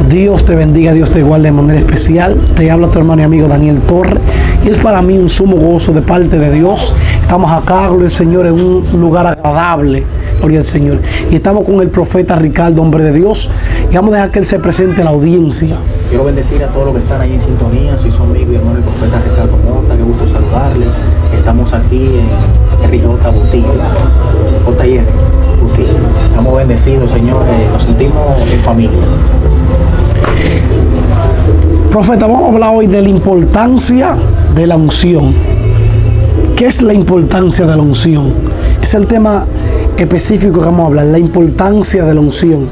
Dios te bendiga, Dios te guarde de manera especial. Te habla tu hermano y amigo Daniel Torres. Y es para mí un sumo gozo de parte de Dios. Estamos acá, gloria al Señor, en un lugar agradable, gloria al Señor. Y estamos con el profeta Ricardo, hombre de Dios. Y vamos a dejar que él se presente a la audiencia. Quiero bendecir a todos los que están ahí en sintonía. Soy su amigo y hermano el profeta Ricardo Mota. Qué gusto saludarle. Estamos aquí en RJ Boutique, JR Boutique. Estamos bendecidos, señores. Nos sentimos en familia. Profeta, vamos a hablar hoy de la importancia de la unción. ¿Qué es la importancia de la unción? Es el tema específico que vamos a hablar, la importancia de la unción,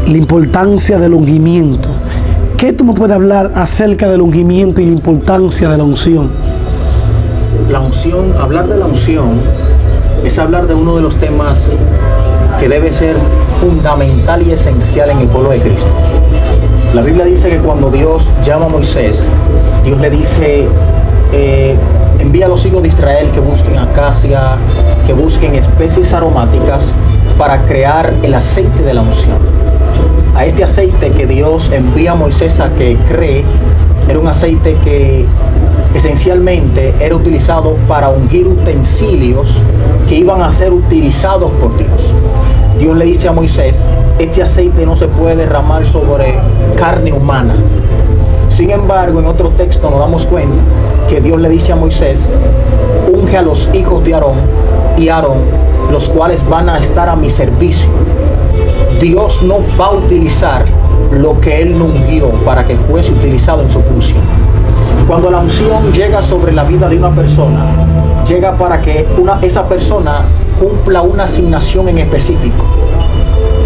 la importancia del ungimiento. ¿Qué tú me puedes hablar acerca del ungimiento y la importancia de la unción? La unción, hablar de la unción es hablar de uno de los temas que debe ser fundamental y esencial en el pueblo de Cristo. La Biblia dice que cuando Dios llama a Moisés, Dios le dice, envía a los hijos de Israel que busquen acacia, que busquen especies aromáticas para crear el aceite de la unción. A este aceite que Dios envía a Moisés a que cree, era un aceite que esencialmente era utilizado para ungir utensilios que iban a ser utilizados por Dios. Dios le dice a Moisés, este aceite no se puede derramar sobre carne humana. Sin embargo, en otro texto nos damos cuenta que Dios le dice a Moisés, unge a los hijos de Aarón y Aarón, los cuales van a estar a mi servicio. Dios no va a utilizar lo que Él no ungió para que fuese utilizado en su función. Cuando la unción llega sobre la vida de una persona, llega para que esa persona cumpla una asignación en específico.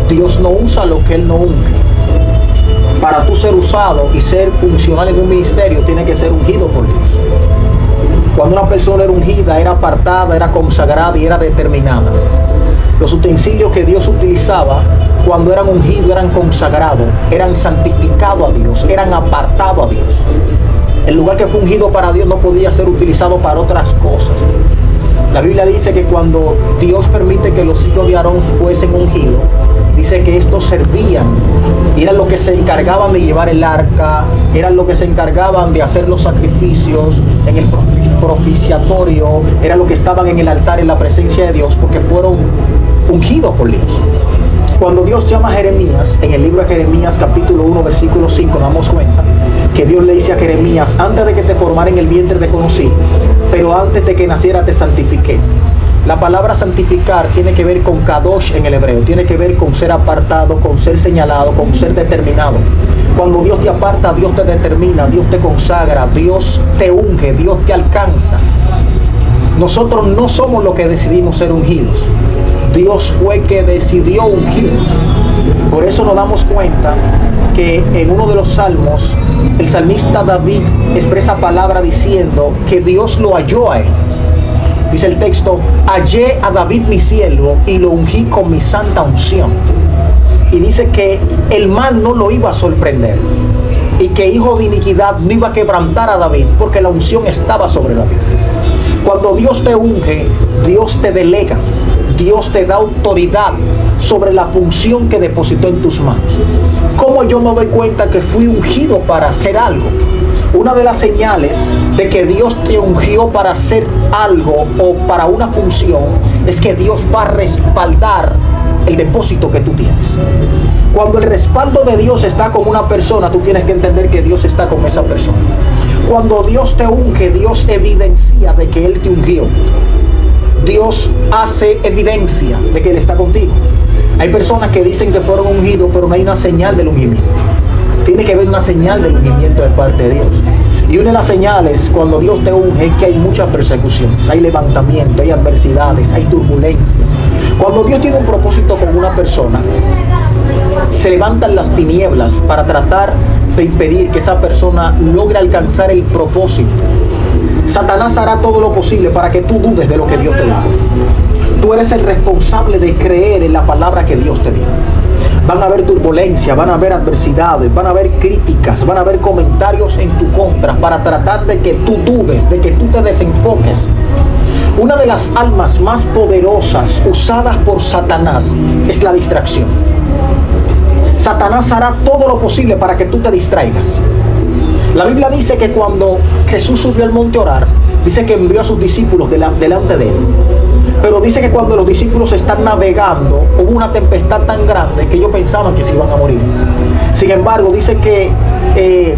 Dios no usa lo que Él no unge. Para tú ser usado y ser funcional en un ministerio, tiene que ser ungido por Dios. Cuando una persona era ungida, era apartada, era consagrada y era determinada. Los utensilios que Dios utilizaba cuando eran ungidos, eran consagrados, eran santificados a Dios, eran apartados a Dios. El lugar que fue ungido para Dios no podía ser utilizado para otras cosas. La Biblia dice que cuando Dios permite que los hijos de Aarón fuesen ungidos, dice que estos servían, y eran los que se encargaban de llevar el arca, eran los que se encargaban de hacer los sacrificios en el propiciatorio, eran los que estaban en el altar en la presencia de Dios, porque fueron ungidos por Dios. Cuando Dios llama a Jeremías, en el libro de Jeremías capítulo 1 versículo 5, nos damos cuenta que Dios le dice a Jeremías, antes de que te formara en el vientre te conocí, pero antes de que naciera te santifiqué. La palabra santificar tiene que ver con kadosh en el hebreo, tiene que ver con ser apartado, con ser señalado, con ser determinado. Cuando Dios te aparta, Dios te determina, Dios te consagra, Dios te unge, Dios te alcanza. Nosotros no somos los que decidimos ser ungidos. Dios fue que decidió ungirnos. Por eso nos damos cuenta que en uno de los salmos, el salmista David expresa palabra diciendo que Dios lo halló a él. Dice el texto, hallé a David mi siervo y lo ungí con mi santa unción. Y dice que el mal no lo iba a sorprender y que hijo de iniquidad no iba a quebrantar a David porque la unción estaba sobre David. Cuando Dios te unge, Dios te delega, Dios te da autoridad sobre la función que depositó en tus manos. ¿Cómo yo me doy cuenta que fui ungido para hacer algo? Una de las señales de que Dios te ungió para hacer algo o para una función es que Dios va a respaldar el depósito que tú tienes. Cuando el respaldo de Dios está con una persona, tú tienes que entender que Dios está con esa persona. Cuando Dios te unge, Dios evidencia de que Él te ungió. Dios hace evidencia de que Él está contigo. Hay personas que dicen que fueron ungidos, pero no hay una señal del ungimiento. Tiene que haber una señal del ungimiento de parte de Dios. Y una de las señales cuando Dios te unge es que hay muchas persecuciones, hay levantamiento, hay adversidades, hay turbulencias. Cuando Dios tiene un propósito con una persona, se levantan las tinieblas para tratar de impedir que esa persona logre alcanzar el propósito. Satanás hará todo lo posible para que tú dudes de lo que Dios te dijo. Tú eres el responsable de creer en la palabra que Dios te dio. Van a haber turbulencia, van a haber adversidades, van a haber críticas, van a haber comentarios en tu contra para tratar de que tú dudes, de que tú te desenfoques. Una de las almas más poderosas usadas por Satanás es la distracción. Satanás hará todo lo posible para que tú te distraigas. La Biblia dice que cuando Jesús subió al monte a orar, dice que envió a sus discípulos delante de él. Pero dice que cuando los discípulos están navegando, hubo una tempestad tan grande que ellos pensaban que se iban a morir. Sin embargo, dice que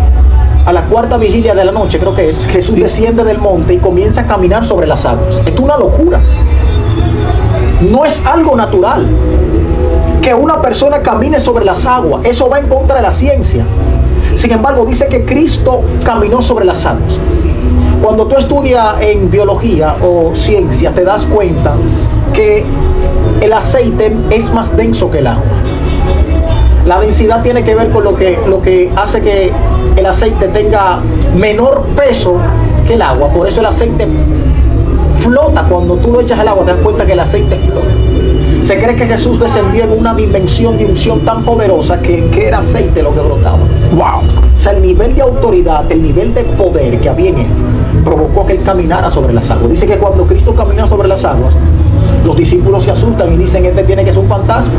a la cuarta vigilia de la noche, creo que es, Jesús desciende del monte y comienza a caminar sobre las aguas. Esto es una locura. No es algo natural que una persona camine sobre las aguas. Eso va en contra de la ciencia. Sin embargo, dice que Cristo caminó sobre las aguas. Cuando tú estudias en biología o ciencia, te das cuenta que el aceite es más denso que el agua. La densidad tiene que ver con lo que hace que el aceite tenga menor peso que el agua. Por eso el aceite flota. Cuando tú lo echas al agua, te das cuenta que el aceite flota. Se cree que Jesús descendió en una dimensión de unción tan poderosa que era aceite lo que brotaba. Wow. O sea, el nivel de autoridad, el nivel de poder que había en él, provocó que él caminara sobre las aguas. Dice que cuando Cristo camina sobre las aguas, los discípulos se asustan y dicen, este tiene que ser un fantasma.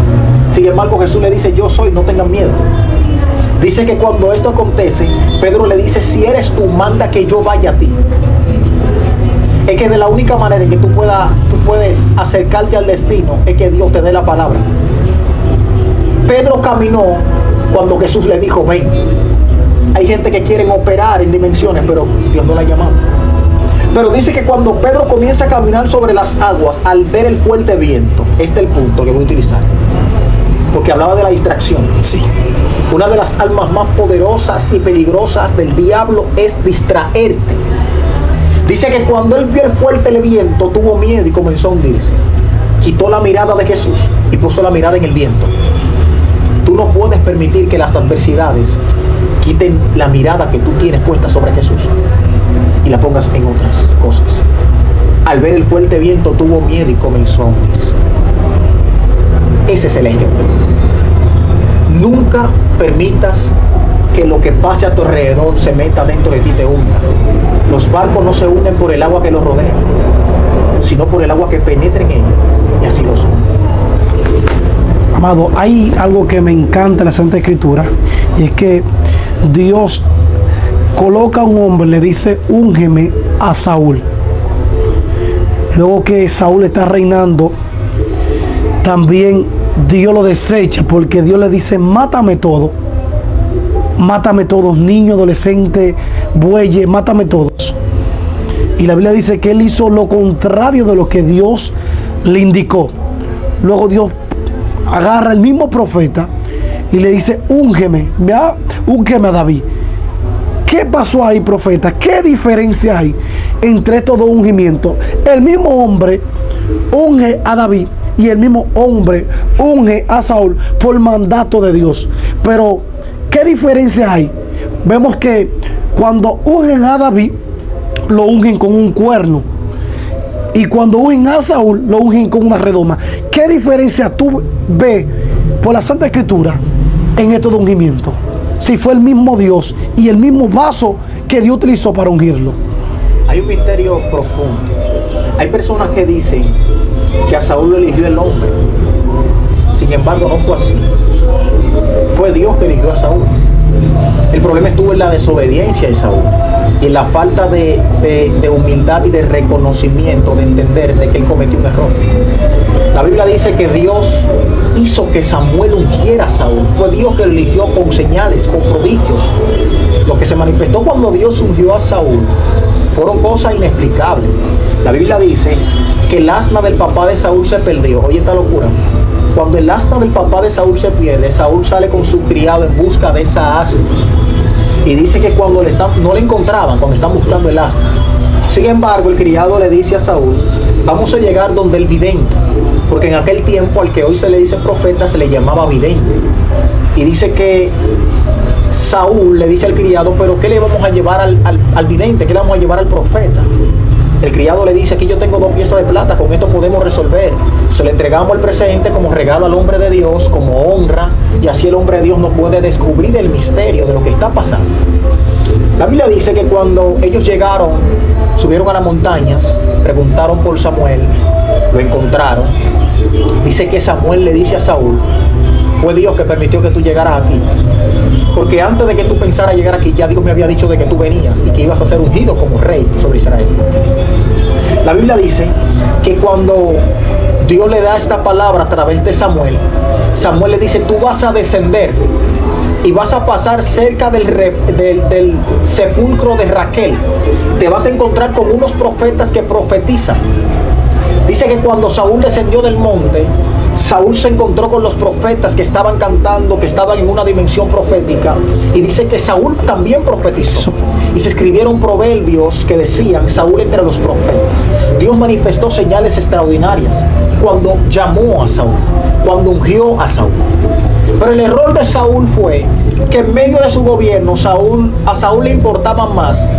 Sin embargo, Jesús le dice, yo soy, no tengan miedo. Dice que cuando esto acontece, Pedro le dice, si eres tú, manda que yo vaya a ti. Es que de la única manera en que tú puedes acercarte al destino es que Dios te dé la palabra. Pedro caminó cuando Jesús le dijo, ven. Hay gente que quieren operar en dimensiones, pero Dios no la ha llamado. Pero dice que cuando Pedro comienza a caminar sobre las aguas, al ver el fuerte viento, este es el punto que voy a utilizar, porque hablaba de la distracción. Sí. Una de las almas más poderosas y peligrosas del diablo es distraerte. Dice que cuando él vio el fuerte viento, tuvo miedo y comenzó a hundirse. Quitó la mirada de Jesús y puso la mirada en el viento. Tú no puedes permitir que las adversidades quiten la mirada que tú tienes puesta sobre Jesús y la pongas en otras cosas. Al ver el fuerte viento, tuvo miedo y comenzó a hundirse. Ese es el ejemplo. Nunca permitas que lo que pase a tu alrededor se meta dentro de ti y te hunda. Los barcos no se hunden por el agua que los rodea, sino por el agua que penetra en ellos, y así los hunde. Amado, hay algo que me encanta en la Santa Escritura, y es que Dios coloca a un hombre, le dice, úngeme a Saúl. Luego que Saúl está reinando, también Dios lo desecha, porque Dios le dice, mátame todo. Mátame todos, niños, adolescentes, bueyes, mátame todos. Y la Biblia dice que él hizo lo contrario de lo que Dios le indicó. Luego Dios agarra al mismo profeta y le dice, úngeme a David. ¿Qué pasó ahí, profeta? ¿Qué diferencia hay entre estos dos ungimientos? El mismo hombre unge a David y el mismo hombre unge a Saúl por mandato de Dios. Pero ¿qué diferencia hay? Vemos que cuando ungen a David, lo ungen con un cuerno. Y cuando ungen a Saúl, lo ungen con una redoma. ¿Qué diferencia tú ves por la Santa Escritura en estos dos ungimientos? Si fue el mismo Dios y el mismo vaso que Dios utilizó para ungirlo. Hay un misterio profundo. Hay personas que dicen que a Saúl lo eligió el hombre. Sin embargo, no fue así. Fue Dios que eligió a Saúl. El problema estuvo en la desobediencia de Saúl y en la falta de humildad y de reconocimiento, de entender de que él cometió un error. La Biblia dice que Dios hizo que Samuel ungiera a Saúl. Fue Dios que lo eligió con señales, con prodigios. Lo que se manifestó cuando Dios ungió a Saúl fueron cosas inexplicables. La Biblia dice que el asna del papá de Saúl se perdió. Oye, esta locura. Cuando el asna del papá de Saúl se pierde, Saúl sale con su criado en busca de esa asna. Y dice que cuando no le encontraban, cuando están buscando el asna. Sin embargo, el criado le dice a Saúl, vamos a llegar donde el vidente. Porque en aquel tiempo al que hoy se le dice profeta se le llamaba vidente. Y dice que Saúl le dice al criado, pero ¿qué le vamos a llevar al vidente? ¿Qué le vamos a llevar al profeta? El criado le dice, aquí yo tengo 2 piezas de plata, con esto podemos resolver. Se le entregamos el presente como regalo al hombre de Dios, como honra, y así el hombre de Dios no puede descubrir el misterio de lo que está pasando. La Biblia dice que cuando ellos llegaron, subieron a las montañas, preguntaron por Samuel, lo encontraron. Dice que Samuel le dice a Saúl, Fue Dios que permitió que tú llegaras aquí. Porque antes de que tú pensaras llegar aquí, ya Dios me había dicho de que tú venías y que ibas a ser ungido como rey sobre Israel. La Biblia dice que cuando Dios le da esta palabra a través de Samuel, Samuel le dice, tú vas a descender y vas a pasar cerca del sepulcro de Raquel. Te vas a encontrar con unos profetas que profetizan. Dice que cuando Saúl descendió del monte, Saúl se encontró con los profetas que estaban cantando, que estaban en una dimensión profética. Y dice que Saúl también profetizó. Y se escribieron proverbios que decían, Saúl entre los profetas. Dios manifestó señales extraordinarias cuando llamó a Saúl, cuando ungió a Saúl. Pero el error de Saúl fue que en medio de su gobierno, a Saúl le importaban más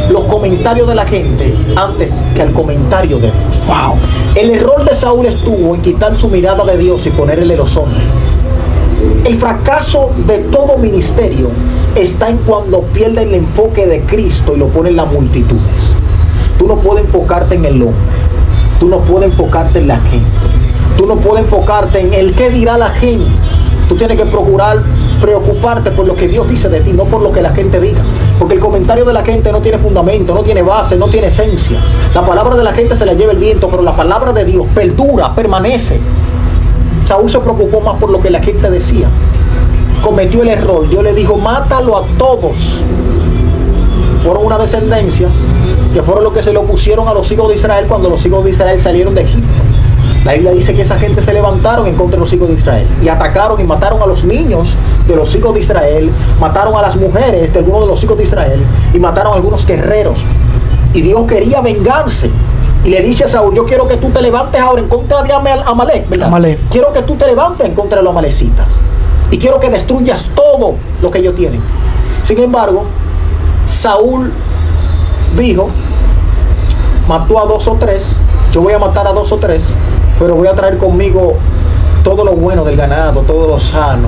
los comentarios de la gente antes que el comentario de Dios. Wow. El error de Saúl estuvo en quitar su mirada de Dios y ponerle los hombres. El fracaso de todo ministerio está en cuando pierde el enfoque de Cristo y lo pone en las multitudes. Tú no puedes enfocarte en el hombre. Tú no puedes enfocarte en la gente. Tú no puedes enfocarte en el qué dirá la gente. Tú tienes que preocuparte por lo que Dios dice de ti, no por lo que la gente diga. Porque el comentario de la gente no tiene fundamento, no tiene base, no tiene esencia. La palabra de la gente se la lleva el viento, pero la palabra de Dios perdura, permanece. Saúl se preocupó más por lo que la gente decía. Cometió el error. Dios le dijo, mátalo a todos. Fueron una descendencia que fueron los que se le opusieron a los hijos de Israel cuando los hijos de Israel salieron de Egipto. La Biblia dice que esa gente se levantaron en contra de los hijos de Israel y atacaron y mataron a los niños de los hijos de Israel, mataron a las mujeres de algunos de los hijos de Israel y mataron a algunos guerreros. Y Dios quería vengarse y le dice a Saúl, yo quiero que tú te levantes ahora en contra de Amalek, ¿verdad? Amalek. Quiero que tú te levantes en contra de los amalecitas y quiero que destruyas todo lo que ellos tienen. Sin embargo, Saúl dijo, mató a 2 o 3, yo voy a matar a 2 o 3, pero voy a traer conmigo todo lo bueno del ganado, todo lo sano.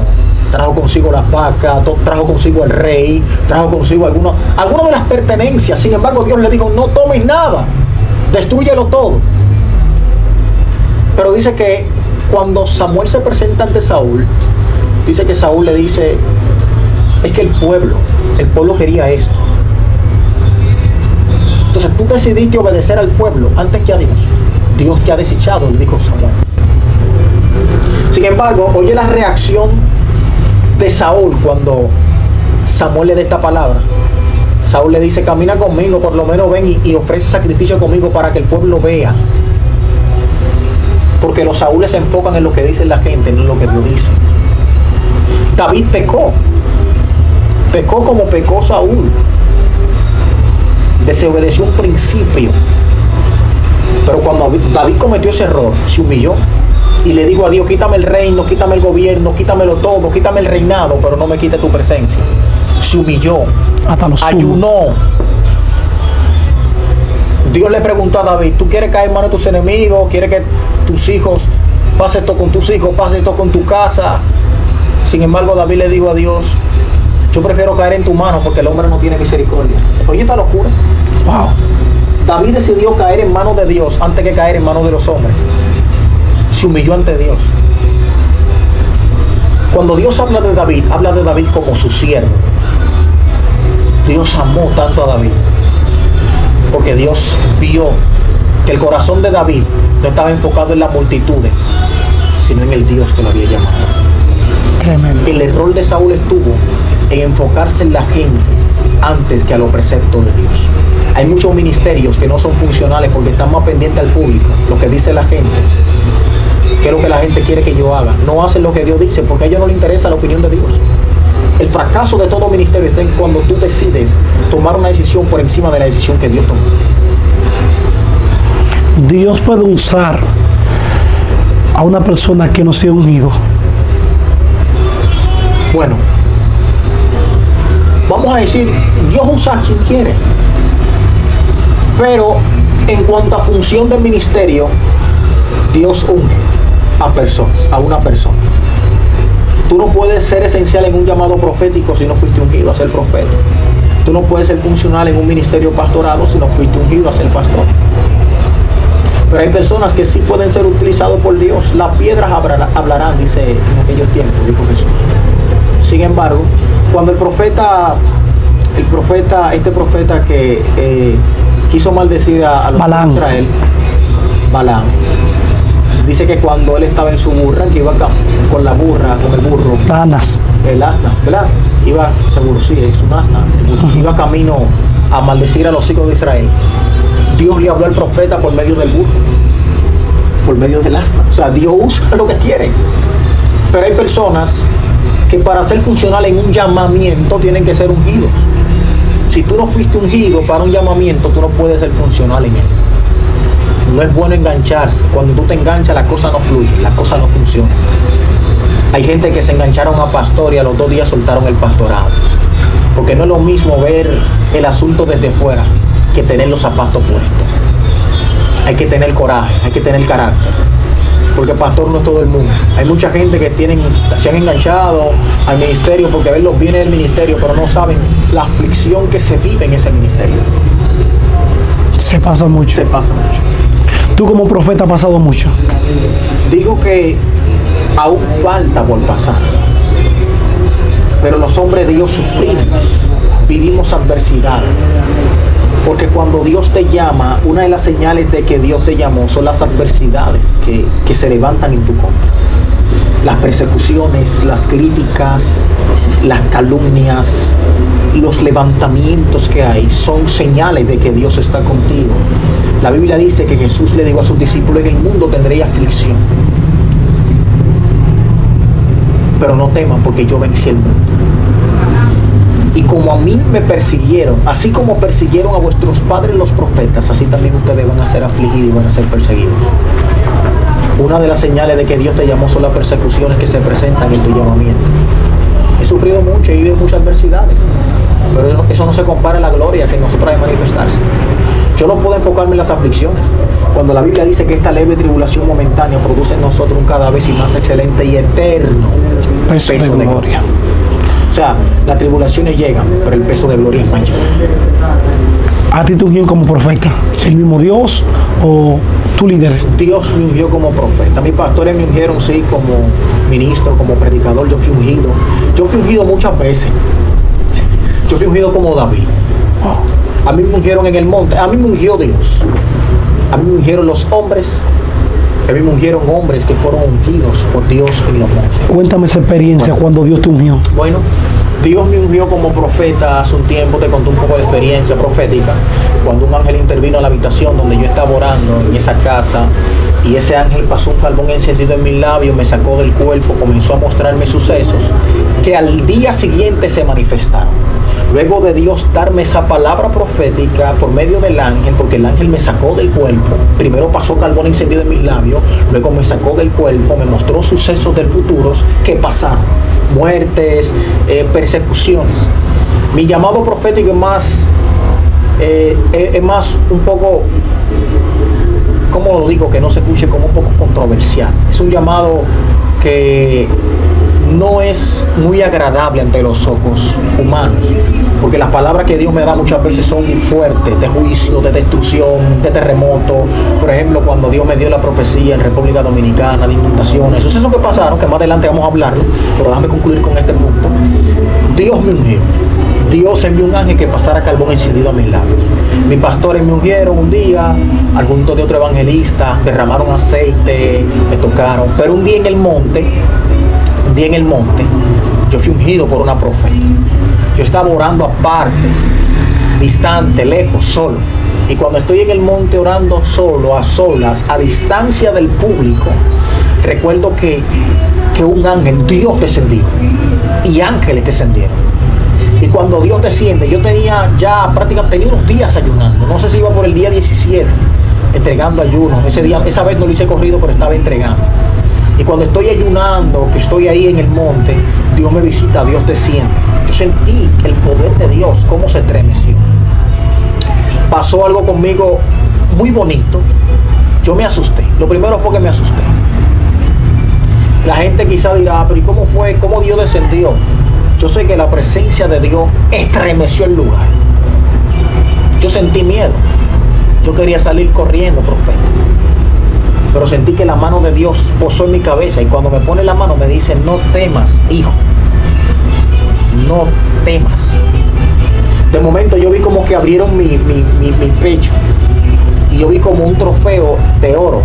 Trajo consigo las vacas, trajo consigo el rey, trajo consigo algunas de las pertenencias. Sin embargo, Dios le dijo, no tomes nada, destrúyelo todo. Pero dice que cuando Samuel se presenta ante Saúl, dice que Saúl le dice, es que el pueblo quería esto. Entonces tú decidiste obedecer al pueblo antes que a Dios. Dios te ha desechado, le dijo Samuel. Sin embargo, oye la reacción de Saúl cuando Samuel le da esta palabra. Saúl le dice, camina conmigo, por lo menos ven y ofrece sacrificio conmigo para que el pueblo vea. Porque los Saúles se enfocan en lo que dice la gente, no en lo que Dios dice. David pecó como pecó Saúl. Desobedeció un principio. Pero cuando David cometió ese error, se humilló y le dijo a Dios, quítame el reino, quítame el gobierno, quítamelo todo, quítame el reinado, pero no me quite tu presencia. Se humilló, ayunó. Dios le preguntó a David, ¿tú quieres caer en manos de tus enemigos? ¿Quieres que tus hijos, pase esto con tus hijos, pase esto con tu casa? Sin embargo, David le dijo a Dios, yo prefiero caer en tu mano porque el hombre no tiene misericordia. Oye, esta locura. Wow. David decidió caer en manos de Dios antes que caer en manos de los hombres. Se humilló ante Dios. Cuando Dios habla de David como su siervo. Dios amó tanto a David porque Dios vio que el corazón de David no estaba enfocado en las multitudes, sino en el Dios que lo había llamado. Tremendo. El error de Saúl estuvo en enfocarse en la gente antes que a los preceptos de Dios. Hay muchos ministerios que no son funcionales porque están más pendientes al público, lo que dice la gente, que es lo que la gente quiere que yo haga. No hacen lo que Dios dice porque a ellos no les interesa la opinión de Dios. El fracaso de todo ministerio está en cuando tú decides tomar una decisión por encima de la decisión que Dios tomó. Dios puede usar a una persona que no sea ungido. Bueno, vamos a decir, Dios usa a quien quiere. Pero en cuanto a función del ministerio, Dios unge a personas, a una persona. Tú no puedes ser esencial en un llamado profético si no fuiste ungido a ser profeta. Tú no puedes ser funcional en un ministerio pastorado si no fuiste ungido a ser pastor. Pero hay personas que sí pueden ser utilizados por Dios. Las piedras hablarán, dice en aquellos tiempos, dijo Jesús. Sin embargo, cuando este profeta que quiso maldecir a los de Israel, Balaam, dice que cuando él estaba en su burra, que iba con la burra, con el burro, el asna, ¿verdad? Iba, seguro, sí, es un asna, iba camino a maldecir a los hijos de Israel. Dios le habló al profeta por medio del burro, por medio del asna. O sea, Dios usa lo que quiere. Pero hay personas que para ser funcional en un llamamiento tienen que ser ungidos. Si tú no fuiste ungido para un llamamiento, tú no puedes ser funcional en él. No es bueno engancharse. Cuando tú te enganchas, la cosa no fluye, la cosa no funciona. Hay gente que se engancharon a pastor y a los 2 días soltaron el pastorado. Porque no es lo mismo ver el asunto desde fuera que tener los zapatos puestos. Hay que tener coraje, hay que tener carácter. Porque pastor no es todo el mundo. Hay mucha gente que se han enganchado al ministerio porque ven los bienes del ministerio, pero no saben la aflicción que se vive en ese ministerio. Se pasa mucho. Se pasa mucho. Tú como profeta has pasado mucho. Digo que aún falta por pasar. Pero los hombres de Dios sufrimos, vivimos adversidades. Porque cuando Dios te llama, una de las señales de que Dios te llamó son las adversidades que se levantan en tu contra. Las persecuciones, las críticas, las calumnias, los levantamientos que hay son señales de que Dios está contigo. La Biblia dice que Jesús le dijo a sus discípulos: en el mundo tendréis aflicción, pero no teman porque yo vencí el mundo. Y como a mí me persiguieron, así como persiguieron a vuestros padres los profetas, así también ustedes van a ser afligidos y van a ser perseguidos. Una de las señales de que Dios te llamó son las persecuciones que se presentan en tu llamamiento. He sufrido mucho, he vivido muchas adversidades, pero eso no se compara a la gloria que en nosotros hay de manifestarse. Yo no puedo enfocarme en las aflicciones. Cuando la Biblia dice que esta leve tribulación momentánea produce en nosotros un cada vez y más excelente y eterno peso de gloria. O sea, las tribulaciones llegan, pero el peso de gloria es mayor. ¿A ti te ungieron como profeta? ¿El mismo Dios o tu líder? Dios me ungió como profeta. Mis pastores me ungieron, sí, como ministro, como predicador. Yo fui ungido. Yo fui ungido muchas veces. Yo fui ungido como David. A mí me ungieron en el monte. A mí me ungió Dios. A mí me ungieron los hombres. A mí me ungieron hombres que fueron ungidos por Dios en los montes. Cuéntame esa experiencia cuando Dios te ungió. Bueno, Dios me ungió como profeta hace un tiempo. Te conté un poco de experiencia profética. Cuando un ángel intervino en la habitación donde yo estaba orando, en esa casa, y ese ángel pasó un carbón encendido en mis labios, me sacó del cuerpo, comenzó a mostrarme sucesos que al día siguiente se manifestaron. Luego de Dios darme esa palabra profética por medio del ángel, porque el ángel me sacó del cuerpo, primero pasó carbón encendido en mis labios, luego me sacó del cuerpo, me mostró sucesos del futuro que pasaron, muertes, persecuciones. Mi llamado profético es más un poco, ¿cómo lo digo? Que no se escuche como un poco controversial. Es un llamado que no es muy agradable ante los ojos humanos, porque las palabras que Dios me da muchas veces son fuertes, de juicio, de destrucción, de terremoto. Por ejemplo, cuando Dios me dio la profecía en República Dominicana de inundaciones, sucesos que pasaron, que más adelante vamos a hablarlo, pero déjame concluir con este punto. Dios me ungió. Dios envió un ángel que pasara carbón encendido a mis labios. Mis pastores me ungieron un día, al junto de otro evangelista, derramaron aceite, me tocaron. Pero un día en el monte, yo fui ungido por una profeta. Yo estaba orando aparte, distante, lejos, solo. Y cuando estoy en el monte orando solo, a solas, a distancia del público, recuerdo que un ángel, Dios descendió, y ángeles descendieron. Y cuando Dios desciende, yo tenía unos días ayunando. No sé si iba por el día 17, entregando ayunos. Esa vez no lo hice corrido, pero estaba entregando. Y cuando estoy ayunando, que estoy ahí en el monte, Dios me visita, Dios desciende. Yo sentí el poder de Dios, cómo se estremeció. Pasó algo conmigo muy bonito. Yo me asusté. Lo primero fue que me asusté. La gente quizá dirá, pero ¿y cómo fue? ¿Cómo Dios descendió? Yo sé que la presencia de Dios estremeció el lugar. Yo sentí miedo. Yo quería salir corriendo, profeta. pero sentí que la mano de Dios posó en mi cabeza, y cuando me pone la mano me dice: no temas, hijo, no temas. De momento yo vi como que abrieron mi pecho, y yo vi como un trofeo de oro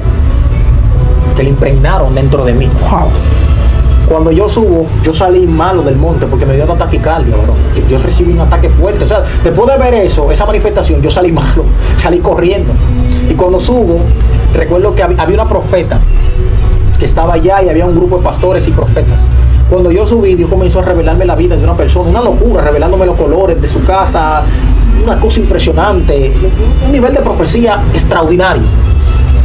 que le impregnaron dentro de mí. Wow. Cuando yo subo, yo salí malo del monte porque me dio una taquicardia, bro. Yo recibí un ataque fuerte. O sea, después de ver eso, esa manifestación, yo salí malo, salí corriendo. Y cuando subo, recuerdo que había una profeta que estaba allá, y había un grupo de pastores y profetas. Cuando yo subí, Dios comenzó a revelarme la vida de una persona, una locura, revelándome los colores de su casa, una cosa impresionante, un nivel de profecía extraordinario.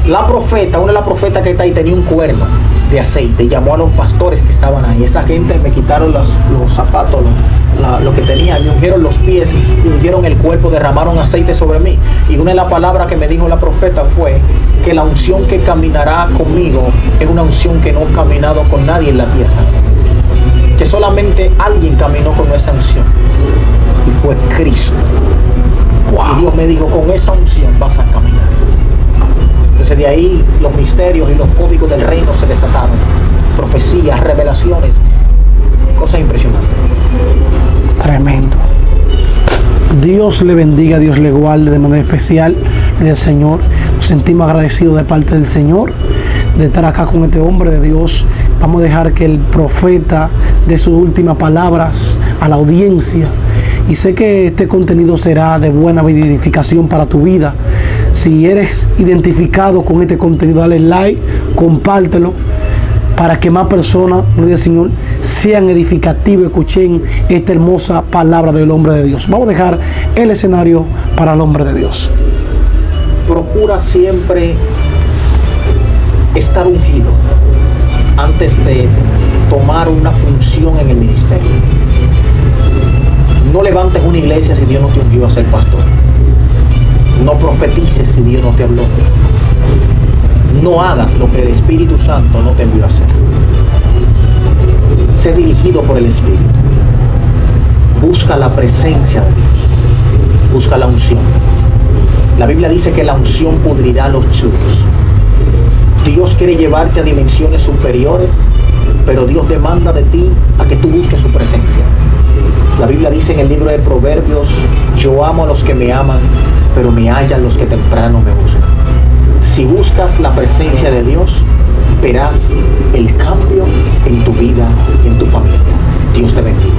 La profeta, una de las profetas que está ahí, tenía un cuerno de aceite, y llamó a los pastores que estaban ahí. Esa gente me quitaron los zapatos, lo que tenía, me ungieron los pies, me ungieron el cuerpo, derramaron aceite sobre mí. Y una de las palabras que me dijo la profeta fue que la unción que caminará conmigo es una unción que no ha caminado con nadie en la tierra, que solamente alguien caminó con esa unción, y fue Cristo. Wow. Y Dios me dijo: con esa unción vas a caminar. Entonces de ahí los misterios y los códigos del reino se desataron. Profecías, revelaciones, cosas impresionantes. Tremendo. Dios le bendiga, Dios le guarde de manera especial. Gloria al Señor. Nos sentimos agradecidos de parte del Señor de estar acá con este hombre de Dios. Vamos a dejar que el profeta dé sus últimas palabras a la audiencia. Y sé que este contenido será de buena edificación para tu vida. Si eres identificado con este contenido, dale like, compártelo, para que más personas, gloria al Señor, sean edificativos y escuchen esta hermosa palabra del hombre de Dios. Vamos a dejar el escenario para el hombre de Dios. Procura siempre estar ungido antes de tomar una función en el ministerio. No levantes una iglesia si Dios no te ungió a ser pastor. No profetices si Dios no te habló. No hagas lo que el Espíritu Santo no te envió a hacer. Sé dirigido por el Espíritu. Busca la presencia de Dios. Busca la unción. La Biblia dice que la unción pudrirá los churros. Dios quiere llevarte a dimensiones superiores, pero Dios demanda de ti a que tú busques su presencia. La Biblia dice en el libro de Proverbios: yo amo a los que me aman, pero me hallan los que temprano me buscan. Si buscas la presencia de Dios, verás el cambio en tu vida y en tu familia. Dios te bendiga.